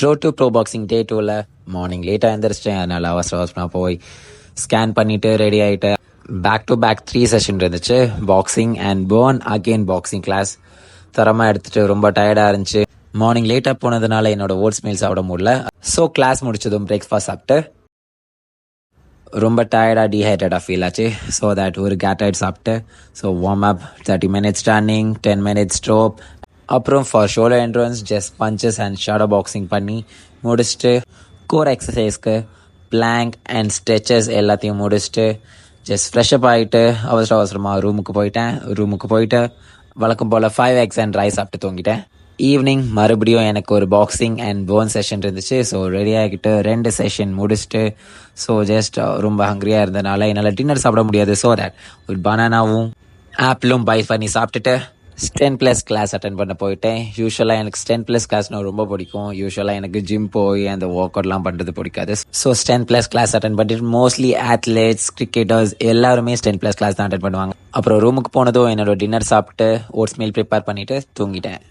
Road to pro boxing day 2ல morning லேட்டாக எழுந்திரிச்சிட்டேன். அதனால் அவசரமாக போய் ஸ்கேன் பண்ணிவிட்டு ரெடி ஆகிட்டு பேக் டு பேக் 3 செஷன் இருந்துச்சு. Boxing and burn again boxing class தரமாக எடுத்துகிட்டு ரொம்ப டயர்டாக இருந்துச்சு. மார்னிங் லேட்டாக போனதுனால என்னோட ஓட்ஸ் மீல் சாப்பிட முடியல. ஸோ கிளாஸ் முடிச்சதும் பிரேக்ஃபாஸ்ட் சாப்பிட்டு ரொம்ப டயர்டாக டீஹைட்ரேட்டாக ஃபீல் ஆச்சு. ஸோ தட் ஒரு கேட்டைட் சாப்பிட்டு so warm up 30 minutes standing, 10 minutes ஸ்ட்ரோப், அப்புறம் for shoulder entrance just punches and shadow boxing பண்ணி முடிச்சுட்டு கோர் எக்ஸசைஸ்க்கு பிளாங்க் அண்ட் ஸ்ட்ரெச்சஸ் எல்லாத்தையும் முடிச்சுட்டு ஜஸ்ட் ஃப்ரெஷ்அப் ஆகிட்டு அவசரமாக ரூமுக்கு போயிட்டு வழக்கம் போல் 5 eggs and rice சாப்பிட்டு தூங்கிட்டேன். ஈவினிங் மறுபடியும் எனக்கு ஒரு பாக்ஸிங் அண்ட் பேர்ன் செஷன் இருந்துச்சு. ஸோ ரெடி ஆகிட்டு 2 செஷன் முடிச்சுட்டு ஸோ ஜஸ்ட் ரொம்ப ஹங்க்ரியாக இருந்தனால என்னால் டின்னர் சாப்பிட முடியாது. ஸோ தட் ஒரு பனானாவும் ஆப்பிளும் பை பண்ணி சாப்பிட்டுட்டு 10+ கிளாஸ் அட்டன் பண்ண போயிட்டேன். யூஸ்வலாக எனக்கு 10+ கிளாஸ்னால் ரொம்ப பிடிக்கும். யூஸ்வலாக எனக்கு ஜிம் போய் அந்த ஒர்க் அவுட்லாம் பண்ணுறது பிடிக்காது. ஸோ 10+ கிளாஸ் அட்டன் பண்ணிட்டு மோஸ்ட்லி athletes, கிரிக்கெட்டர்ஸ் எல்லாருமே 10+ கிளாஸ் தான் அட்டன் பண்ணுவாங்க. அப்புறம் ரூமுக்கு போனதும் என்னோட டின்னர் சாப்பிட்டு ஓட்ஸ் மீல் ப்ரிப்பேர் பண்ணிவிட்டு தூங்கிட்டேன்.